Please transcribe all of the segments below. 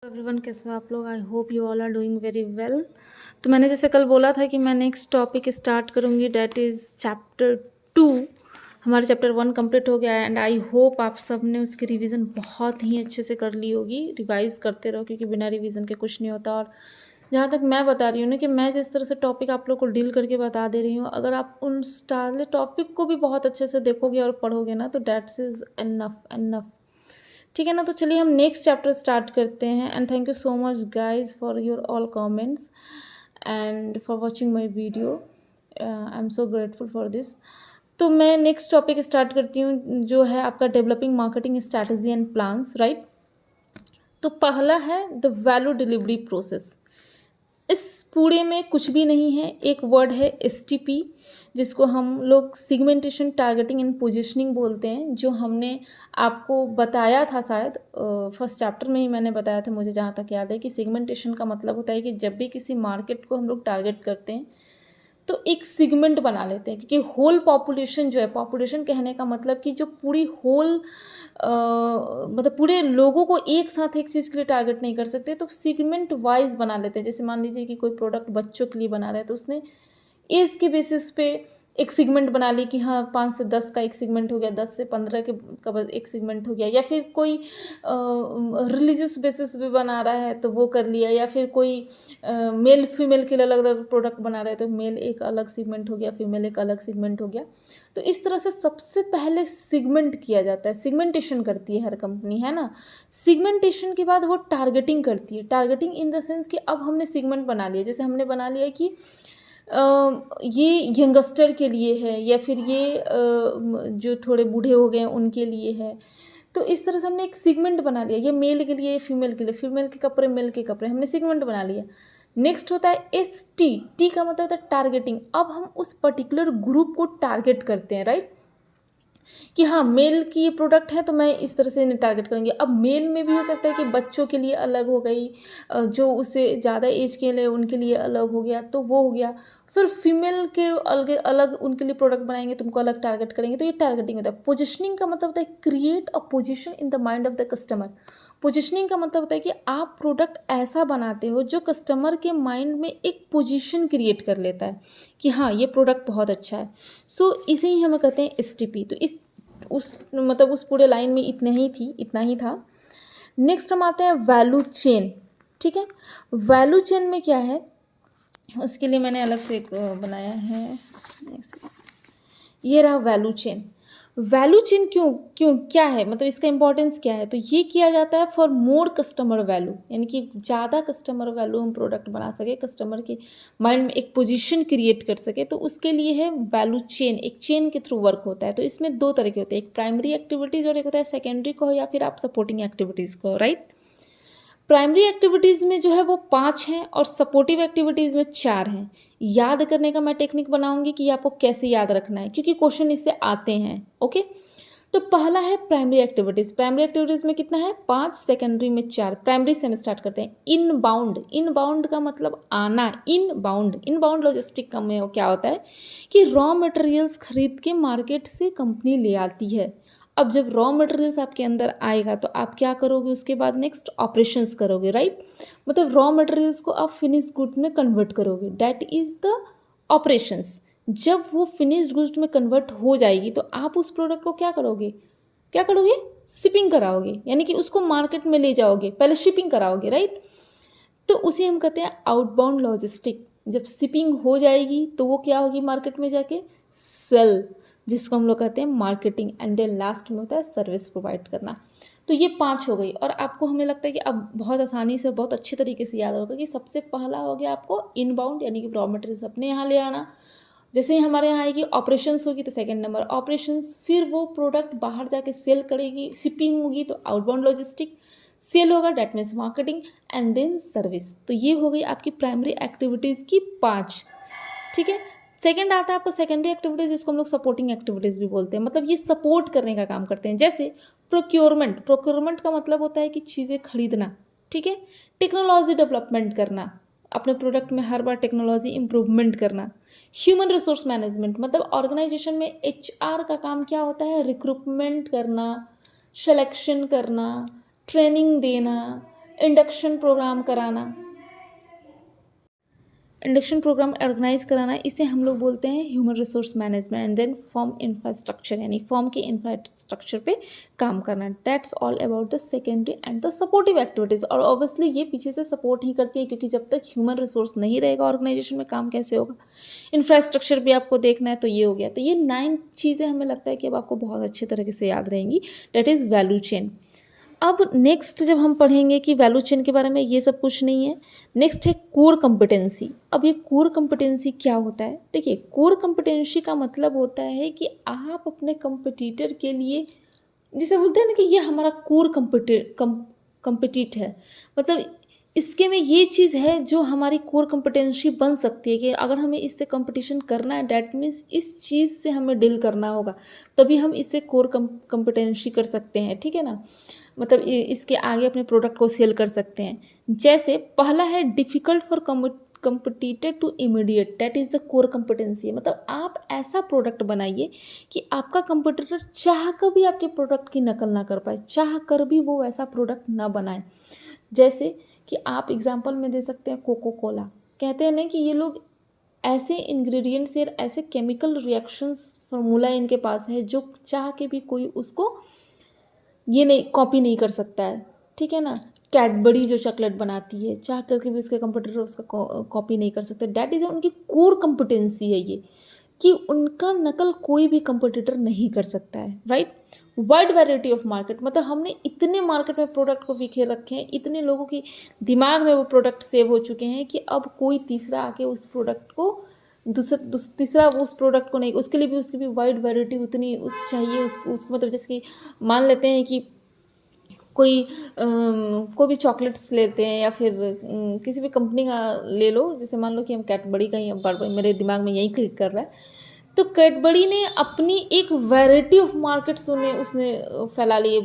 Everyone, कैसे हो आप लोग? I hope you all are doing very well. तो मैंने जैसे कल बोला था कि मैं नेक्स्ट टॉपिक स्टार्ट करूँगी, डैट इज़ चैप्टर 2। हमारा चैप्टर 1 कंप्लीट हो गया है एंड आई होप आप सब ने उसकी रिवीजन बहुत ही अच्छे से कर ली होगी। रिवाइज करते रहो क्योंकि बिना रिवीजन के कुछ नहीं होता। और जहाँ तक मैं बता रही हूँ ना कि मैं जिस तरह से टॉपिक आप लोग को डील करके बता दे रही हूँ, अगर आप उन सारे टॉपिक को भी बहुत अच्छे से देखोगे और पढ़ोगे ना तो डैट्स इज़ एनफ एनफ। ठीक है ना? तो चलिए हम नेक्स्ट चैप्टर स्टार्ट करते हैं and thank you so much guys for your all comments and for watching my video. I am so grateful for this. तो मैं नेक्स्ट टॉपिक स्टार्ट करती हूँ जो है आपका developing marketing strategy and plans, right. तो पहला है द वैल्यू डिलीवरी प्रोसेस। इस पूरे में कुछ भी नहीं है, एक वर्ड है एसटीपी, जिसको हम लोग सिगमेंटेशन टारगेटिंग एंड पोजीशनिंग बोलते हैं, जो हमने आपको बताया था शायद फर्स्ट चैप्टर में ही मैंने बताया था, मुझे जहाँ तक याद है कि सिगमेंटेशन का मतलब होता है कि जब भी किसी मार्केट को हम लोग टारगेट करते हैं तो एक सिगमेंट बना लेते हैं, क्योंकि होल पॉपुलेशन जो है, पॉपुलेशन कहने का मतलब कि जो पूरी होल मतलब पूरे लोगों को एक साथ एक चीज़ के लिए टारगेट नहीं कर सकते, तो सिगमेंट वाइज बना लेते हैं। जैसे मान लीजिए कि कोई प्रोडक्ट बच्चों के लिए बना रहे हैं तो उसने एज के बेसिस पे एक सेगमेंट बना ली कि हाँ 5 से 10 का एक सेगमेंट हो गया, 10 से 15 के का एक सेगमेंट हो गया, या फिर कोई रिलीजियस बेसिस पे बना रहा है तो वो कर लिया, या फिर कोई मेल फीमेल के लिए अलग अलग प्रोडक्ट बना रहे हैं तो मेल एक अलग सेगमेंट हो गया, फीमेल एक अलग सेगमेंट हो गया। तो इस तरह से सबसे पहले सिगमेंट किया जाता है, सिगमेंटेशन करती है हर कंपनी, है ना। सिगमेंटेशन के बाद वो टारगेटिंग करती है। टारगेटिंग इन द सेंस कि अब हमने सिगमेंट बना लिया, जैसे हमने बना लिया कि ये यंगस्टर के लिए है, या फिर ये जो थोड़े बूढ़े हो गए हैं उनके लिए है। तो इस तरह से हमने एक सेगमेंट बना लिया, ये मेल के लिए, फीमेल के लिए, फीमेल के कपड़े, मेल के कपड़े, हमने सेगमेंट बना लिया। नेक्स्ट होता है एस टी। टी का मतलब होता है टारगेटिंग। अब हम उस पर्टिकुलर ग्रुप को टारगेट करते हैं, राइट, कि हाँ मेल की ये प्रोडक्ट है तो मैं इस तरह से इन्हें टारगेट करूँगी। अब मेल में भी हो सकता है कि बच्चों के लिए अलग हो गई, जो उससे ज़्यादा एज के लिए उनके लिए अलग हो गया, तो वो हो गया। फिर फीमेल के अलग अलग उनके लिए प्रोडक्ट बनाएंगे तो उनको अलग टारगेट करेंगे, तो ये टारगेटिंग होता है। पोजिशनिंग का मतलब होता है create a position in the mind of the customer. Positioning का मतलब होता है कि आप प्रोडक्ट ऐसा बनाते हो जो कस्टमर के माइंड में एक पोजीशन क्रिएट कर लेता है कि हाँ ये प्रोडक्ट बहुत अच्छा है। सो इसे ही हमें कहते हैं एसटीपी। तो इस उस मतलब उस पूरे लाइन में इतना ही था। नेक्स्ट हम आते हैं वैल्यू चेन। ठीक है, वैल्यू चेन में क्या है, उसके लिए मैंने अलग से एक बनाया है, ये रहा वैल्यू चेन। वैल्यू चेन क्यों क्यों क्या है, मतलब इसका इंपॉर्टेंस क्या है, तो ये किया जाता है फॉर मोर कस्टमर वैल्यू, यानी कि ज़्यादा कस्टमर वैल्यू हम प्रोडक्ट बना सके, कस्टमर के माइंड में एक पोजीशन क्रिएट कर सके, तो उसके लिए है वैल्यू चेन। एक चेन के थ्रू वर्क होता है। तो इसमें दो तरह के होते हैं, एक प्राइमरी एक्टिविटीज़ और एक होता है सेकेंडरी को, या फिर आप सपोर्टिंग एक्टिविटीज़ को, राइट। प्राइमरी एक्टिविटीज़ में जो है वो 5 हैं और सपोर्टिव एक्टिविटीज़ में 4 हैं। याद करने का मैं टेक्निक बनाऊंगी कि आपको कैसे याद रखना है, क्योंकि क्वेश्चन इससे आते हैं। ओके, तो पहला है प्राइमरी एक्टिविटीज़। प्राइमरी एक्टिविटीज़ में कितना है, 5, सेकेंडरी में 4। प्राइमरी से हम स्टार्ट करते हैं। इनबाउंड, इनबाउंड का मतलब आना, इनबाउंड। इनबाउंड लॉजिस्टिक का में क्या होता है कि रॉ मटेरियल्स खरीद के मार्केट से कंपनी ले आती है। अब जब रॉ मटेरियल्स आपके अंदर आएगा तो आप क्या करोगे, उसके बाद नेक्स्ट ऑपरेशंस करोगे, राइट। मतलब रॉ मटेरियल्स को आप फिनिश गुड्स में कन्वर्ट करोगे, दैट इज़ द ऑपरेशंस। जब वो फिनिश्ड गुड्स में कन्वर्ट हो जाएगी तो आप उस प्रोडक्ट को क्या करोगे, शिपिंग कराओगे, यानी कि उसको मार्केट में ले जाओगे, पहले शिपिंग कराओगे, राइट। तो उसे हम कहते हैं आउटबाउंड लॉजिस्टिक। जब शिपिंग हो जाएगी तो वो क्या होगी, मार्केट में जाके सेल, जिसको हम लोग कहते हैं मार्केटिंग। एंड देन लास्ट में होता है सर्विस प्रोवाइड करना। तो ये 5 हो गई। और आपको हमें लगता है कि अब बहुत आसानी से, बहुत अच्छे तरीके से याद होगा कि सबसे पहला हो गया आपको इनबाउंड, यानी कि रॉ मटेरियल्स अपने यहाँ ले आना। जैसे ही हमारे यहाँ आएगी ऑपरेशंस होगी तो सेकंड नंबर ऑपरेशंस, फिर वो प्रोडक्ट बाहर जाके सेल करेगी, शिपिंग होगी तो आउटबाउंड लॉजिस्टिक, सेल होगा that means marketing, and then service. तो ये हो गई आपकी प्राइमरी एक्टिविटीज़ की 5। ठीक है, सेकंड आता है आपका सेकेंडरी एक्टिविटीज़, जिसको हम लोग सपोर्टिंग एक्टिविटीज़ भी बोलते हैं। मतलब ये सपोर्ट करने का काम करते हैं। जैसे प्रोक्योरमेंट, प्रोक्योरमेंट का मतलब होता है कि चीज़ें खरीदना, ठीक है। टेक्नोलॉजी डेवलपमेंट करना, अपने प्रोडक्ट में हर बार टेक्नोलॉजी इंप्रूवमेंट करना। ह्यूमन रिसोर्स मैनेजमेंट, मतलब ऑर्गेनाइजेशन में एचआर का काम क्या होता है, रिक्रूटमेंट करना, सिलेक्शन करना, ट्रेनिंग देना, इंडक्शन प्रोग्राम कराना, इंडक्शन प्रोग्राम ऑर्गेनाइज कराना, इसे हम लोग बोलते हैं human resource management. And then firm infrastructure, यानी फॉर्म के इंफ्रास्ट्रक्चर पे काम करना। That's all about the secondary and the supportive activities. और ऑब्वियसली ये पीछे से सपोर्ट ही करती है, क्योंकि जब तक ह्यूमन रिसोर्स नहीं रहेगा ऑर्गेनाइजेशन में, काम कैसे होगा। इंफ्रास्ट्रक्चर भी आपको देखना है, तो ये हो गया। तो ये 9 चीज़ें हमें लगता है कि अब आपको बहुत अच्छे तरीके से याद रहेंगी। That is value chain. अब नेक्स्ट जब हम पढ़ेंगे कि वैल्यू चेन के बारे में, ये सब कुछ नहीं है। नेक्स्ट है कोर कंपिटेंसी। अब ये कोर कंपिटेंसी क्या होता है? देखिए, कोर कंपिटेंसी का मतलब होता है कि आप अपने कंपटीटर के लिए, जिसे बोलते हैं ना कि ये हमारा कोर कंपिटिट है, मतलब इसके में ये चीज़ है जो हमारी कोर कंपिटेंसी बन सकती है कि अगर हमें इससे कंपटीशन करना है, डैट मीन्स इस चीज़ से हमें डील करना होगा, तभी हम इससे कोर कंपिटेंसी कर सकते हैं। ठीक है ना, मतलब इसके आगे अपने प्रोडक्ट को सेल कर सकते हैं। जैसे पहला है difficult for competitor to imitate, that is the core competency. मतलब आप ऐसा प्रोडक्ट बनाइए कि आपका कंपटीटर चाह कर भी आपके प्रोडक्ट की नकल ना कर पाए, चाह कर भी वो वैसा प्रोडक्ट ना बनाए। जैसे कि आप एग्जांपल में दे सकते हैं कोको कोला। कहते हैं ना कि ये लोग ऐसे इंग्रेडिएंट्स या ऐसे केमिकल रिएक्शंस फार्मूला इनके पास है जो चाह के भी कोई उसको ये नहीं कॉपी नहीं कर सकता है। ठीक है ना, कैडबरी जो चॉकलेट बनाती है, चाह करके भी उसके कंपटीटर उसका कॉपी नहीं कर सकते। डैट इज़ उनकी कोर कंपिटेंसी है ये, कि उनका नकल कोई भी कंपटीटर नहीं कर सकता है। Right. Wide variety of market, मतलब हमने इतने मार्केट में प्रोडक्ट को बिखेर रखे हैं, इतने लोगों की दिमाग में वो प्रोडक्ट सेव हो चुके हैं कि अब कोई तीसरा आके उस प्रोडक्ट को तीसरा वो उस प्रोडक्ट को नहीं, उसके लिए भी उसकी भी वाइड वैरायटी उतनी चाहिए उसको। मतलब जैसे कि मान लेते हैं कि कोई भी चॉकलेट्स लेते हैं, या फिर किसी भी कंपनी का ले लो, जैसे मान लो कि हम कैडबरी का ही, बार बार मेरे दिमाग में यही क्लिक कर रहा है। तो कैडबरी ने अपनी एक वैरायटी ऑफ मार्केट्स उसने फैला लिए।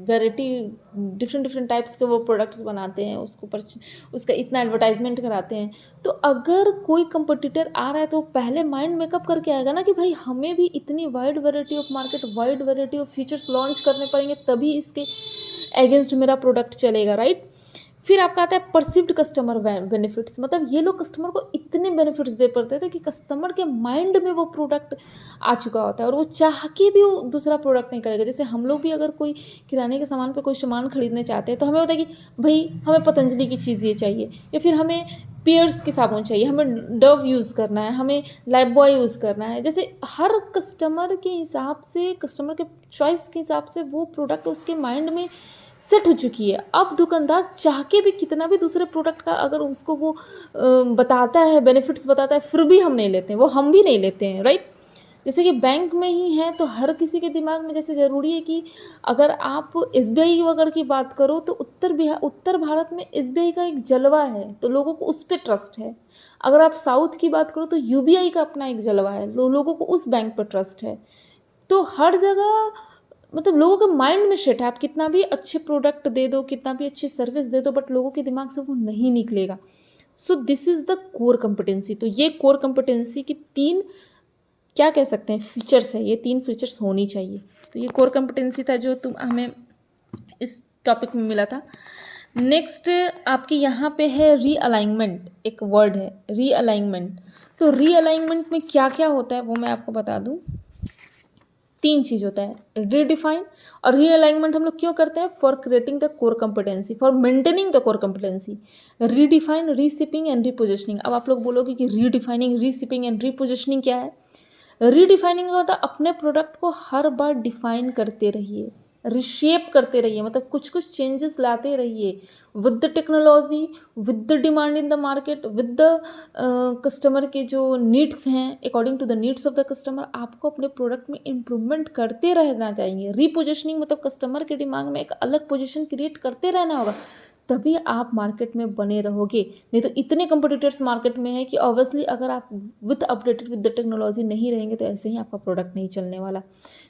वैरायटी डिफरेंट डिफरेंट टाइप्स के वो प्रोडक्ट्स बनाते हैं, उसका इतना एडवर्टाइजमेंट कराते हैं। तो अगर कोई कंपटीटर आ रहा है तो पहले माइंड मेकअप करके आएगा ना कि भाई हमें भी इतनी wide variety of market, wide variety of features launch करने पड़ेंगे, तभी इसके अगेंस्ट मेरा प्रोडक्ट चलेगा। राइट। फिर आपका आता है परसिव्ड कस्टमर बेनिफिट्स। मतलब ये लोग कस्टमर को इतने बेनिफिट्स दे पड़ते थे कि कस्टमर के माइंड में वो प्रोडक्ट आ चुका होता है, और वो चाह के भी वो दूसरा प्रोडक्ट नहीं करेगा। जैसे हम लोग भी अगर कोई किराने के सामान पे कोई सामान खरीदने चाहते हैं, तो हमें होता है कि भाई हमें पतंजलि की चीज़ ये चाहिए, या फिर हमें पियर्स के साबुन चाहिए, हमें डव यूज़ करना है, हमें लाइफबॉय यूज़ करना है। जैसे हर कस्टमर के हिसाब से, कस्टमर के चॉइस के हिसाब से वो प्रोडक्ट उसके माइंड में सेट हो चुकी है। अब दुकानदार चाह के भी कितना भी दूसरे प्रोडक्ट का अगर उसको वो बताता है, बेनिफिट्स बताता है, फिर भी हम नहीं लेते हैं, वो हम भी नहीं लेते हैं। राइट। जैसे कि बैंक में ही है, तो हर किसी के दिमाग में जैसे ज़रूरी है कि अगर आप SBI वगैरह की बात करो, तो उत्तर भारत में SBI का एक जलवा है, तो लोगों को उस पर ट्रस्ट है। अगर आप साउथ की बात करो तो UBI का अपना एक जलवा है, लोगों को उस बैंक पर ट्रस्ट है। तो हर जगह मतलब लोगों के माइंड में सेट है, आप कितना भी अच्छे प्रोडक्ट दे दो, कितना भी अच्छी सर्विस दे दो, बट लोगों के दिमाग से वो नहीं निकलेगा। So this is the core competency. तो ये कोर कंपिटेंसी की 3 क्या कह सकते हैं फीचर्स है, ये 3 फीचर्स होनी चाहिए। तो ये कोर कंपिटेंसी था जो हमें इस टॉपिक में मिला था। नेक्स्ट आपकी यहाँ पे है रीअलाइनमेंट, एक वर्ड है रीअलाइनमेंट। तो रीअलाइनमेंट में क्या क्या होता है वो मैं आपको बता दूँ। 3 चीज़ होता है, रीडिफाइन और रीअलाइनमेंट हम लोग क्यों करते हैं? For creating the core competency, for maintaining the core competency. Redefine, reshaping and repositioning. अब आप लोग बोलोगे कि रीडिफाइनिंग, रीशिपिंग एंड रीपोजिशनिंग क्या है? रीडिफाइनिंग का होता है अपने प्रोडक्ट को हर बार डिफाइन करते रहिए, रिशेप करते रहिए, मतलब कुछ कुछ चेंजेस लाते रहिए with the technology, with the demand in the market, with the customer के जो नीड्स हैं, according to the needs of the customer आपको अपने प्रोडक्ट में इम्प्रूवमेंट करते रहना चाहिए। रीपोजिशनिंग मतलब कस्टमर के दिमाग में एक अलग पोजिशन क्रिएट करते रहना होगा, तभी आप मार्केट में बने रहोगे। नहीं तो इतने कंपटीटर्स मार्केट में है कि ऑब्वियसली अगर आप with updated with the technology नहीं रहेंगे तो ऐसे ही आपका प्रोडक्ट नहीं चलने वाला।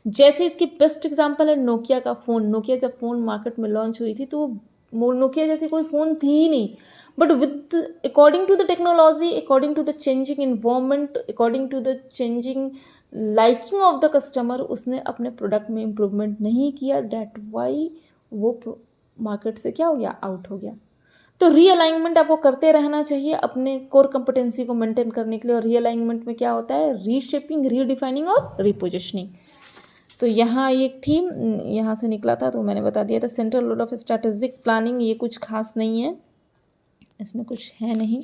जैसे इसकी बेस्ट एग्जांपल है नोकिया का फ़ोन। नोकिया जब फ़ोन मार्केट में लॉन्च हुई थी तो नोकिया जैसी कोई फ़ोन थी ही नहीं, but with according to the technology, according to the changing environment, according to the changing liking of the customer, उसने अपने प्रोडक्ट में इम्प्रूवमेंट नहीं किया। डैट वाई वो मार्केट से क्या हो गया, आउट हो गया। तो रीअलाइनमेंट आपको करते रहना चाहिए अपने कोर कंपिटेंसी को मेंटेन करने के लिए। और रीअलाइनमेंट में क्या होता है, रीशेपिंग, रीडिफाइनिंग और रीपोजिशनिंग। तो यहाँ एक थीम यहाँ से निकला था, तो मैंने बता दिया था। Central role of strategic planning, ये कुछ खास नहीं है, इसमें कुछ है नहीं।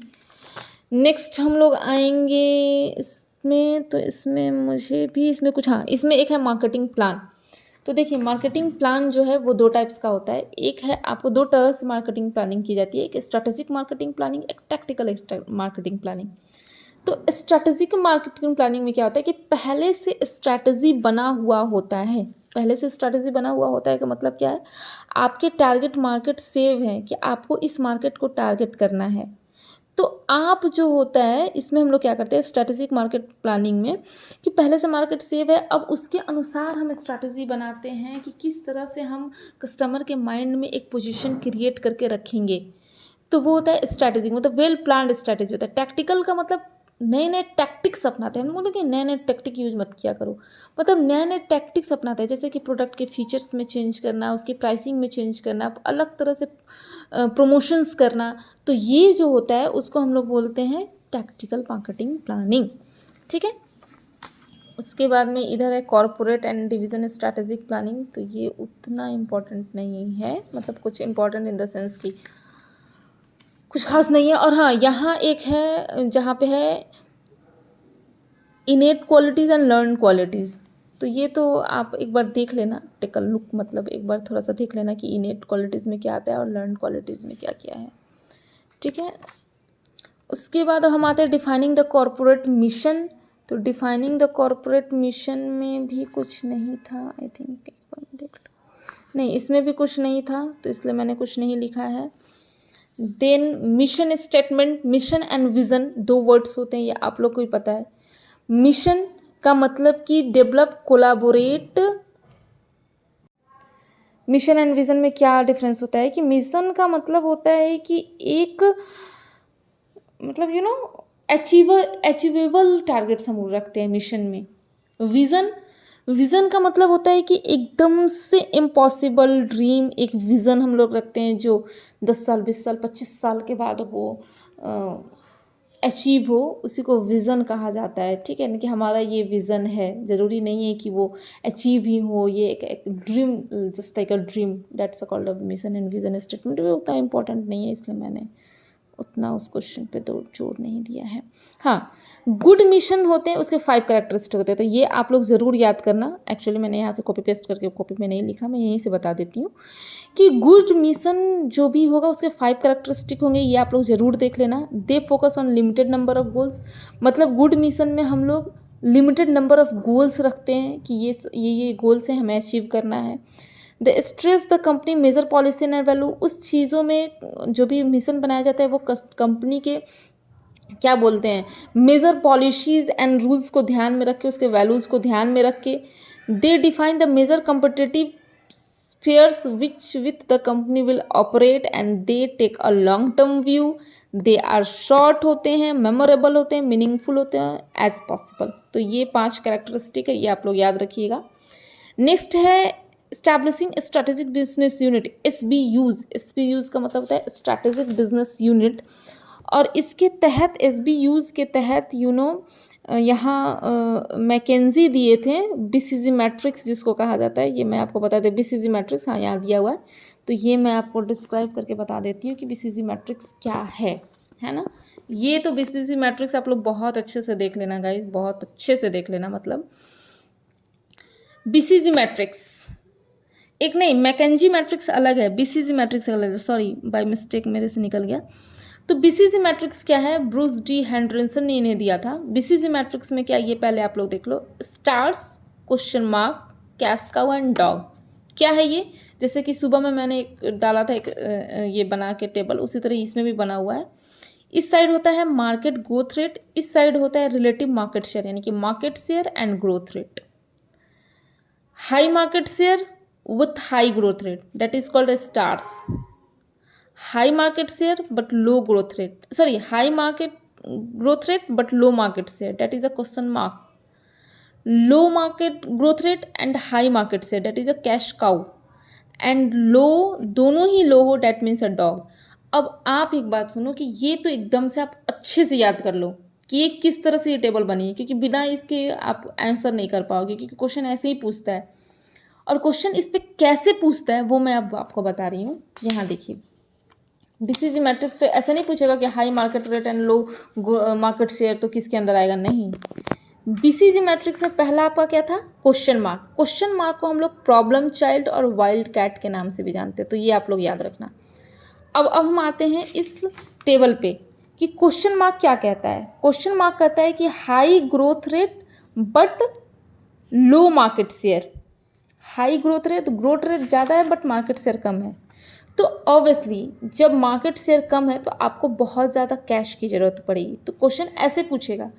नेक्स्ट हम लोग आएंगे इसमें, तो इसमें मुझे भी इसमें कुछ, हाँ इसमें एक है मार्केटिंग प्लान। तो देखिए मार्केटिंग प्लान जो है वो दो टाइप्स का होता है। एक है, आपको दो तरह से मार्केटिंग प्लानिंग की जाती है, एक स्ट्रैटेजिक मार्केटिंग प्लानिंग, एक टैक्टिकल मार्केटिंग प्लानिंग। तो स्ट्रैटेजिक मार्केटिंग प्लानिंग में क्या होता है कि पहले से स्ट्रैटेजी बना हुआ होता है। पहले से स्ट्रैटेजी बना हुआ होता है का मतलब क्या है, आपके टारगेट मार्केट सेव है कि आपको इस मार्केट को टारगेट करना है। तो आप जो होता है इसमें हम लोग क्या करते हैं स्ट्रैटेजिक मार्केट प्लानिंग में, कि पहले से मार्केट सेव है, अब उसके अनुसार हम स्ट्रैटेजी बनाते हैं कि किस तरह से हम कस्टमर के माइंड में एक पोजीशन क्रिएट करके रखेंगे। तो वो होता है स्ट्रैटेजिक, मतलब वेल प्लान्ड स्ट्रैटेजी होता है। टैक्टिकल का मतलब नए नए टैक्टिक्स अपनाते हैं। हम बोलते हैं कि नए नए टैक्टिक यूज मत किया करो, मतलब नए नए टैक्टिक्स अपनाते हैं, जैसे कि प्रोडक्ट के फीचर्स में चेंज करना, उसकी प्राइसिंग में चेंज करना, अलग तरह से प्रमोशंस करना। तो ये जो होता है उसको हम लोग बोलते हैं टैक्टिकल मार्केटिंग प्लानिंग। ठीक है, उसके बाद में इधर है corporate and division strategic planning. तो ये उतना इम्पोर्टेंट नहीं है, मतलब कुछ इम्पोर्टेंट इन द सेंस कि कुछ खास नहीं है। और हाँ, यहाँ एक है जहाँ पे है इनेट क्वालिटीज़ एंड लर्न क्वालिटीज़। तो ये तो आप एक बार देख लेना, टेक अ लुक, मतलब एक बार थोड़ा सा देख लेना कि इनेट क्वालिटीज़ में क्या आता है और लर्न क्वालिटीज़ में क्या क्या है। ठीक है, उसके बाद हम आते हैं डिफाइनिंग द कॉर्पोरेट मिशन। तो डिफाइनिंग द कॉर्पोरेट मिशन में भी कुछ नहीं था, आई थिंक, एक बार देख लो, नहीं इसमें भी कुछ नहीं था, तो इसलिए मैंने कुछ नहीं लिखा है। Then mission statement, mission and vision दो वर्ड्स होते हैं, ये आप लोग को ही पता है। मिशन का मतलब कि develop, collaborate. Mission and vision में क्या डिफरेंस होता है कि मिशन का मतलब होता है कि एक, मतलब अचीवेबल टारगेट्स हम लोग रखते हैं मिशन में। विज़न का मतलब होता है कि एकदम से इम्पॉसिबल ड्रीम, एक विज़न हम लोग रखते हैं जो 10 साल, 20 साल, 25 साल के बाद वो अचीव हो, उसी को विज़न कहा जाता है। ठीक है ना, कि हमारा ये विज़न है, ज़रूरी नहीं है कि वो अचीव ही हो, ये एक dream, just like a dream, that's called a mission and vision statement. वो उतना इंपॉर्टेंट नहीं है, इसलिए मैंने उतना उस क्वेश्चन पे तो जोर नहीं दिया है। हाँ, गुड मिशन होते हैं, उसके 5 कैरेक्टरिस्टिक होते हैं, तो ये आप लोग ज़रूर याद करना। एक्चुअली मैंने यहाँ से कॉपी पेस्ट करके कॉपी में नहीं लिखा, मैं यहीं से बता देती हूँ कि गुड मिशन जो भी होगा उसके 5 कैरेक्टरिस्टिक होंगे, ये आप लोग ज़रूर देख लेना। They focus on limited number of goals, मतलब गुड मिशन में हम लोग लिमिटेड नंबर ऑफ गोल्स रखते हैं कि ये गोल्स हैं, हमें अचीव करना है। The stress the company major policy and value, उस चीज़ों में जो भी मिशन बनाया जाता है वो कंपनी के क्या बोलते हैं, मेजर पॉलिसीज़ एंड रूल्स को ध्यान में रख के, उसके वैल्यूज़ को ध्यान में रख के। They define the major competitive spheres which with the company will operate and they take a long term view. They are short होते हैं, मेमोरेबल होते हैं, मीनिंगफुल होते हैं, एज पॉसिबल। तो ये 5 कैरेक्टरिस्टिक है, ये आप लोग याद रखिएगा। नेक्स्ट है establishing strategic business unit, SBUs का मतलब होता है स्ट्रैटेजिक बिजनेस यूनिट। और इसके तहत SBUs के तहत यहाँ मैकेंजी दिए थे BCG मैट्रिक्स जिसको कहा जाता है, ये मैं आपको बता दें, BCG मैट्रिक्स, हाँ यहाँ दिया हुआ है, तो ये मैं आपको डिस्क्राइब करके बता देती हूँ कि BCG मैट्रिक्स क्या है ना। ये तो BCG मैट्रिक्स आप लोग बहुत अच्छे से देख लेना गाइज, बहुत अच्छे से देख लेना। मतलब BCG मैट्रिक्स एक नहीं, मैकेंजी मैट्रिक्स अलग है, BCG मैट्रिक्स अलग है, सॉरी बाय मिस्टेक मेरे से निकल गया। तो BCG मैट्रिक्स क्या है, ब्रूस डी हेंडरिसन ने इन्हें दिया था। BCG मैट्रिक्स में क्या, ये पहले आप लोग देख लो, stars, question mark, cash cow and dog. क्या है ये, जैसे कि सुबह में मैंने एक डाला था, एक ये बना के टेबल, उसी तरह इसमें भी बना हुआ है। इस साइड होता है मार्केट ग्रोथ रेट, इस साइड होता है रिलेटिव मार्केट शेयर, यानी कि market share and growth rate. High market share with high growth rate, that is called as stars. High market share but low growth rate, sorry, high market growth rate but low market share, that is a question mark. Low market growth rate and high market share, that is a cash cow. And low, दोनों ही low हो, that means a dog. अब आप एक बात सुनो कि ये तो एकदम से आप अच्छे से याद कर लो कि ये किस तरह से ये टेबल बनी है, क्योंकि बिना इसके आप आंसर नहीं कर पाओगे, क्योंकि क्वेश्चन ऐसे ही पूछता है। और क्वेश्चन इस पे कैसे पूछता है वो मैं अब आपको बता रही हूँ। यहाँ देखिए, बीसीजी मैट्रिक्स पे ऐसे नहीं पूछेगा कि high market rate and low market share, तो किसके अंदर आएगा, नहीं। बीसीजी मैट्रिक्स में पहला आपका क्या था, क्वेश्चन मार्क। क्वेश्चन मार्क को हम लोग प्रॉब्लम चाइल्ड और वाइल्ड कैट के नाम से भी जानते हैं, तो ये आप लोग याद रखना। अब हम आते हैं इस टेबल पे कि क्वेश्चन मार्क क्या कहता है। क्वेश्चन मार्क कहता है कि high growth rate but low market share. High growth rate, growth rate ज़्यादा है बट मार्केट शेयर कम है। तो ऑब्वियसली जब मार्केट शेयर कम है तो आपको बहुत ज़्यादा कैश की ज़रूरत पड़ेगी। तो क्वेश्चन ऐसे पूछेगा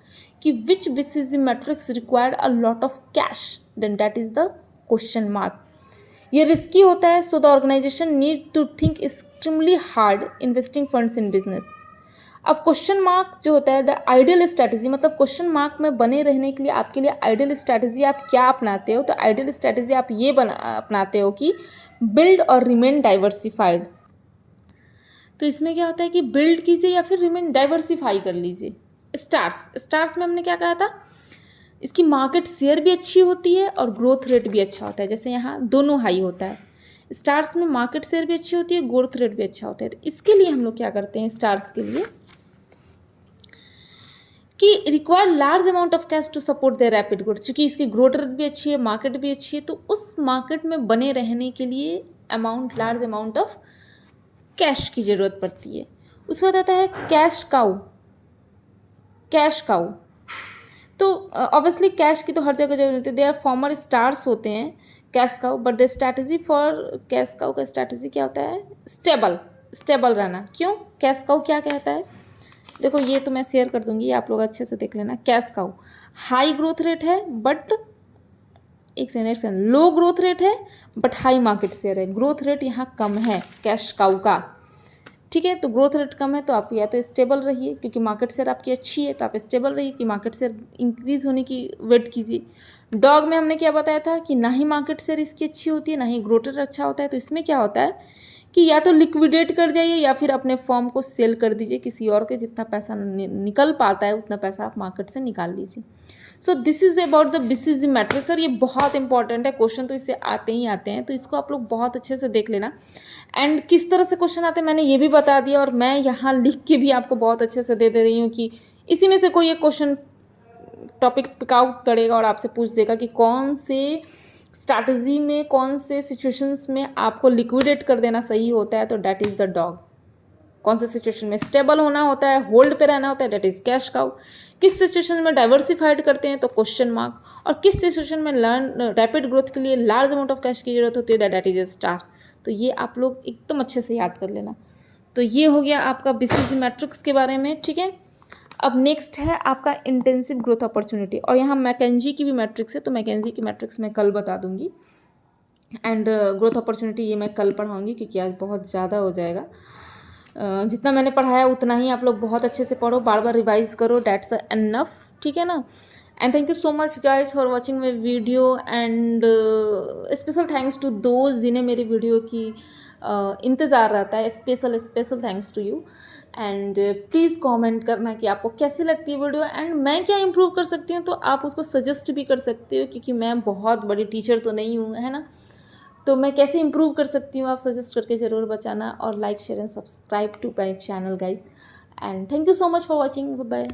कि which BCG matrix required a lot of cash, then that is the question mark. ये रिस्की होता है, so the organisation need to think extremely hard investing funds in business. अब क्वेश्चन मार्क जो होता है द आइडियल स्ट्रैटेजी, मतलब question mark में बने रहने के लिए आपके लिए आइडियल स्ट्रैटेजी आप क्या अपनाते हो, तो आइडियल स्ट्रैटेजी आप ये अपनाते हो कि बिल्ड और रिमेन डाइवर्सिफाइड। तो इसमें क्या होता है कि बिल्ड कीजिए या फिर रिमेन डाइवर्सिफाई कर लीजिए। स्टार्स में हमने क्या कहा था, इसकी मार्केट शेयर भी अच्छी होती है और ग्रोथ रेट भी अच्छा होता है। जैसे यहाँ दोनों हाई होता है, स्टार्स में मार्केट शेयर भी अच्छी होती है, ग्रोथ रेट भी अच्छा होता है। तो इसके लिए हम लोग क्या करते हैं स्टार्स के लिए कि require large amount of cash to support the rapid growth. चूँकि इसकी ग्रोथ रेट भी अच्छी है, मार्केट भी अच्छी है, तो उस मार्केट में बने रहने के लिए लार्ज अमाउंट ऑफ कैश की ज़रूरत पड़ती है। उसके बाद आता है कैश काउ। तो ऑब्वियसली कैश की तो हर जगह जरूरत होती है। दे आर फॉर्मर स्टार्स होते हैं cash cow, but the strategy for cash cow का स्ट्रैटेजी क्या होता है, स्टेबल रहना। क्यों, कैश काउ क्या कहता है, देखो ये तो मैं शेयर कर दूंगी, आप लोग अच्छे से देख लेना। Cash cow high growth rate है बट लो ग्रोथ रेट है बट हाई मार्केट शेयर है। ग्रोथ रेट यहाँ कम है कैश काउ का, ठीक है। तो ग्रोथ रेट कम है तो आप या तो स्टेबल रहिए, क्योंकि मार्केट शेयर आपकी अच्छी है तो आप स्टेबल रहिए कि मार्केट शेयर इंक्रीज होने की वेट कीजिए। डॉग में हमने क्या बताया था कि ना ही मार्केट शेयर इसकी अच्छी होती है ना ही ग्रोथ रेट अच्छा होता है। तो इसमें क्या होता है कि या तो लिक्विडेट कर जाइए या फिर अपने फॉर्म को सेल कर दीजिए किसी और के, जितना पैसा निकल पाता है उतना पैसा आप मार्केट से निकाल लीजिए। So this is about the BCG matrix, और ये बहुत इंपॉर्टेंट है, क्वेश्चन तो इससे आते ही आते हैं, तो इसको आप लोग बहुत अच्छे से देख लेना। एंड किस तरह से क्वेश्चन आते हैं मैंने ये भी बता दिया, और मैं यहाँ लिख के भी आपको बहुत अच्छे से दे रही हूँ कि इसी में से कोई एक क्वेश्चन टॉपिक पिक आउट करेगा और आपसे पूछ देगा कि कौन से स्ट्रैटेजी में, कौन से सिचुएशंस में आपको लिक्विडेट कर देना सही होता है, तो डैट इज़ द डॉग। कौन से सिचुएशन में स्टेबल होना होता है, होल्ड पे रहना होता है, डैट इज़ कैश काउ। किस सिचुएशन में डाइवर्सिफाइड करते हैं तो क्वेश्चन मार्क, और किस सिचुएशन में रैपिड ग्रोथ के लिए लार्ज अमाउंट ऑफ कैश की जरूरत होती है, डैट इज ए स्टार। तो ये आप लोग एकदम अच्छे से याद कर लेना। तो ये हो गया आपका बीसीजी मैट्रिक्स के बारे में, ठीक है। अब नेक्स्ट है आपका इंटेंसिव ग्रोथ अपॉर्चुनिटी, और यहाँ मैकेंजी की भी मैट्रिक्स है, तो मैकेंजी की मैट्रिक्स मैं कल बता दूंगी। एंड ग्रोथ अपॉर्चुनिटी ये मैं कल पढ़ाऊँगी, क्योंकि आज बहुत ज़्यादा हो जाएगा। जितना मैंने पढ़ाया उतना ही आप लोग बहुत अच्छे से पढ़ो, बार बार रिवाइज करो, डैट्स एनफ, ठीक है ना। And thank you so much guys for watching my video, and special thanks to those जिन्हें मेरी वीडियो की इंतज़ार रहता है। Special thanks to you. And please comment करना कि आपको कैसी लगती है वीडियो, एंड मैं क्या इम्प्रूव कर सकती हूँ, तो आप उसको सजेस्ट भी कर सकते हो, क्योंकि मैं बहुत बड़ी टीचर तो नहीं हूँ, है ना। तो मैं कैसे इम्प्रूव कर सकती हूँ आप सजेस्ट करके ज़रूर बताना, और like share and subscribe to my channel guys. And thank you so much for watching, bye bye.